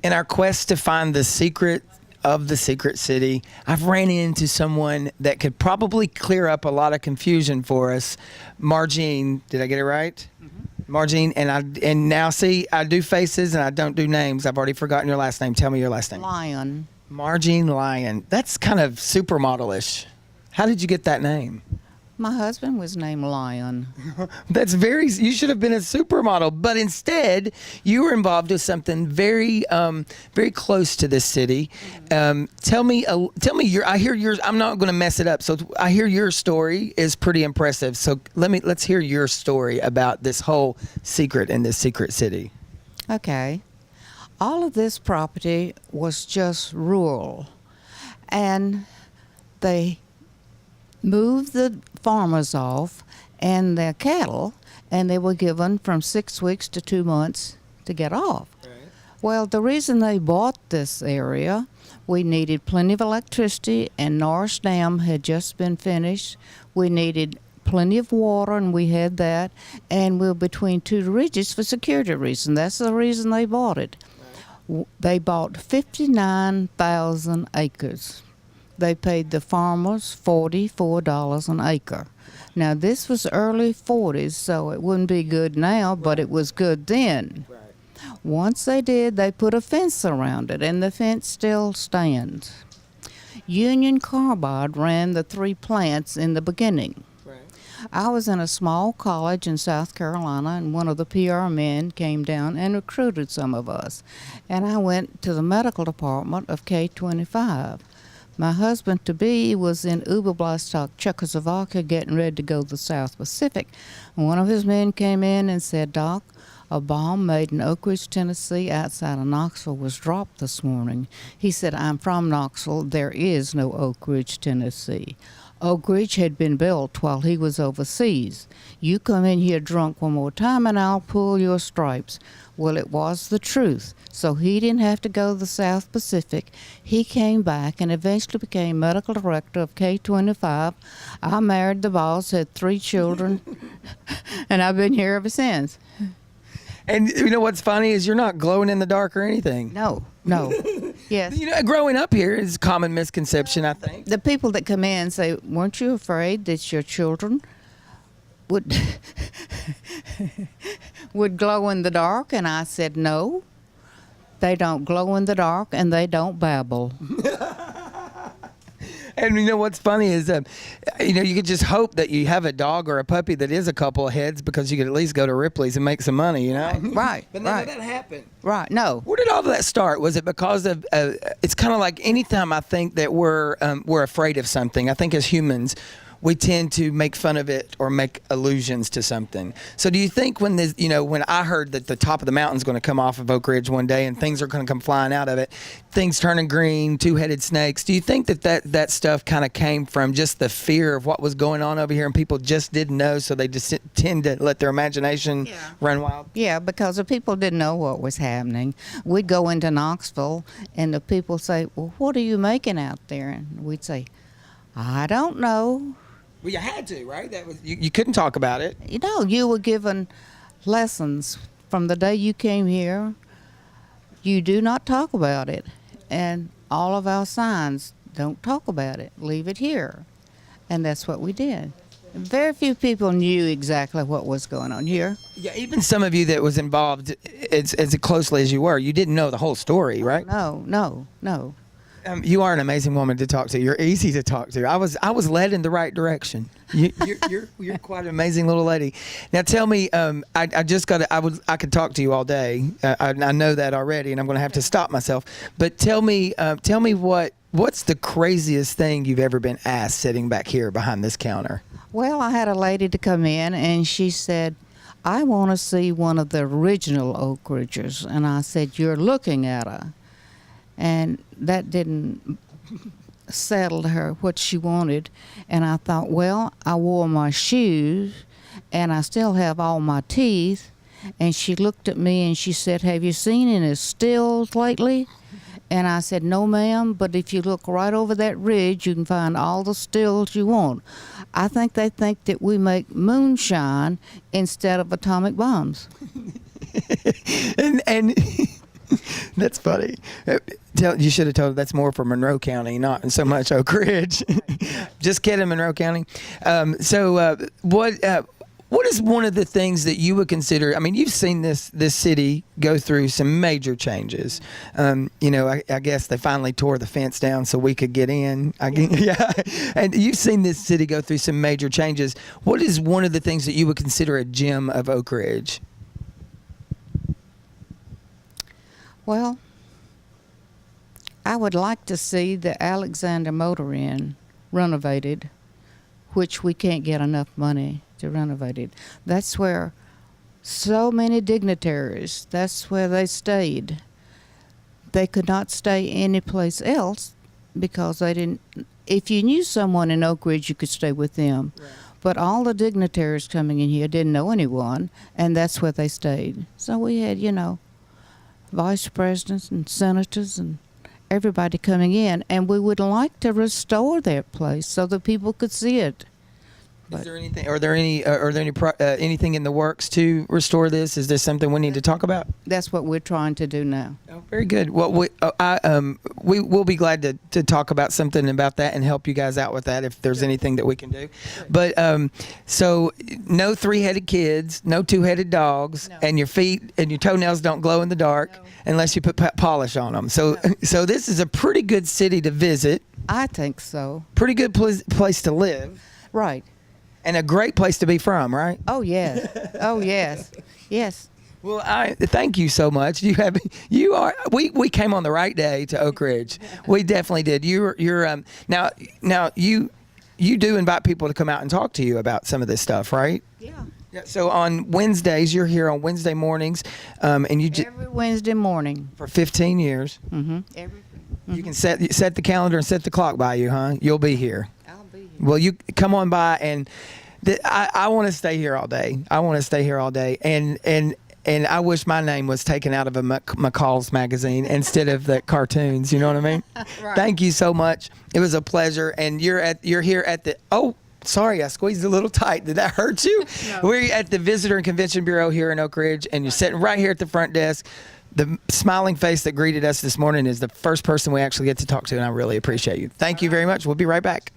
In our quest to find the secret of the secret city, I've ran into someone that could probably clear up a lot of confusion for us. Margene, did I get it right? Margene, and now see, I do faces and I don't do names. I've already forgotten your last name. Tell me your last name. Lyon. Margene Lyon. That's kind of supermodel-ish. How did you get that name? My husband was named Lyon. That's very, you should have been a supermodel, but instead you were involved with something very, very close to this city. Tell me I hear yours, I'm not going to mess it up. So I hear your story is pretty impressive. So let's hear your story about this whole secret in this secret city. Okay. All of this property was just rural, and they moved the farmers off and their cattle, and they were given from 6 weeks to 2 months to get off. Right. Well, the reason they bought this area, we needed plenty of electricity, and Norris Dam had just been finished. We needed plenty of water, and we had that, and we were between two ridges for security reasons. That's the reason they bought it. Right. They bought 59,000 acres. They paid the farmers $44 an acre. Now, this was early 40s, so it wouldn't be good now, but it was good then. Right. Once they did, they put a fence around it, and the fence still stands. Union Carbide ran the 3 plants in the beginning. Right. I was in a small college in South Carolina, and one of the PR men came down and recruited some of us. And I went to the medical department of K-25. My husband-to-be was in Oberblastok, Czechoslovakia, getting ready to go to the South Pacific. And one of his men came in and said, "Doc, a bomb made in Oak Ridge, Tennessee, outside of Knoxville, was dropped this morning." He said, "I'm from Knoxville. There is no Oak Ridge, Tennessee. Oak Ridge had been built while he was overseas. You come in here drunk one more time and I'll pull your stripes." Well, it was the truth. So he didn't have to go to the South Pacific. He came back and eventually became medical director of K-25. I married the boss, had 3 children, and I've been here ever since. And you know what's funny is you're not glowing in the dark or anything. No. Yes. You know, growing up here is a common misconception, I think. The people that come in say, "Weren't you afraid that your children would would glow in the dark?" And I said, "No, they don't glow in the dark, and they don't babble." And you know what's funny is, you know, you could just hope that you have a dog or a puppy that is a couple of heads, because you could at least go to Ripley's and make some money, you know? Right. But none of that happened. Right. No. Where did all of that start? Was it because of? It's kind of like anytime I think that we're afraid of something, I think as humans, we tend to make fun of it or make allusions to something. So do you think when I heard that the top of the mountain's going to come off of Oak Ridge one day and things are going to come flying out of it, things turning green, 2-headed snakes, do you think that stuff kind of came from just the fear of what was going on over here and people just didn't know, so they just tend to let their imagination run wild? Yeah, because the people didn't know what was happening. We'd go into Knoxville and the people say, "Well, what are you making out there?" And we'd say, "I don't know." Well, you had to, right? That was you couldn't talk about it. You know, you were given lessons from the day you came here. You do not talk about it. And all of our signs, don't talk about it. Leave it here. And that's what we did. Very few people knew exactly what was going on here. Yeah, even some of you that was involved as closely as you were, you didn't know the whole story, right? No. You are an amazing woman to talk to. You're easy to talk to. I was led in the right direction. You're quite an amazing little lady. Now tell me, I could talk to you all day. I know that already, and I'm going to have to stop myself. But tell me what's the craziest thing you've ever been asked sitting back here behind this counter? Well, I had a lady to come in, and she said, "I want to see one of the original Oak Ridgers." And I said, "You're looking at her." And that didn't settle to her what she wanted. And I thought, well, I wore my shoes and I still have all my teeth. And she looked at me and she said, "Have you seen any stills lately?" And I said, "No, ma'am, but if you look right over that ridge, you can find all the stills you want." I think they think that we make moonshine instead of atomic bombs. and That's funny. You should have told her that's more for Monroe County, not so much Oak Ridge. Just kidding, Monroe County. What is one of the things that you would consider? I mean, you've seen this city go through some major changes. I guess they finally tore the fence down so we could get in. Yeah. And you've seen this city go through some major changes. What is one of the things that you would consider a gem of Oak Ridge? Well, I would like to see the Alexander Motor Inn renovated, which we can't get enough money to renovate it. That's where so many dignitaries, that's where they stayed. They could not stay anyplace else because they didn't. If you knew someone in Oak Ridge, you could stay with them. Right. But all the dignitaries coming in here didn't know anyone, and that's where they stayed. So we had, vice presidents and senators and everybody coming in, and we would like to restore that place so that people could see it. Is there anything? Are there anything in the works to restore this? Is this something we need to talk about? That's what we're trying to do now. Oh, very good. Well, we will be glad to talk about something about that and help you guys out with that if there's anything that we can do. Sure. But so no 3-headed kids, no 2-headed dogs, no. And your feet and your toenails don't glow in the dark unless you put polish on them. So so this is a pretty good city to visit. I think so. Pretty good place to live. Right. And a great place to be from, right? Oh yes, oh yes, yes. Well, I thank you so much. We came on the right day to Oak Ridge. We definitely did. Now you do invite people to come out and talk to you about some of this stuff, right? Yeah. So on Wednesdays, you're here on Wednesday mornings, and every Wednesday morning for 15 years. Mm-hmm. You can set the calendar and set the clock by you, huh? You'll be here. Well, you come on by, and I want to stay here all day. And I wish my name was taken out of a McCall's magazine instead of the cartoons. You know what I mean? Right. Thank you so much. It was a pleasure. And you're here at the. Oh, sorry, I squeezed a little tight. Did that hurt you? No. We're at the Visitor and Convention Bureau here in Oak Ridge, and you're sitting right here at the front desk. The smiling face that greeted us this morning is the first person we actually get to talk to, and I really appreciate you. Thank you very much. We'll be right back.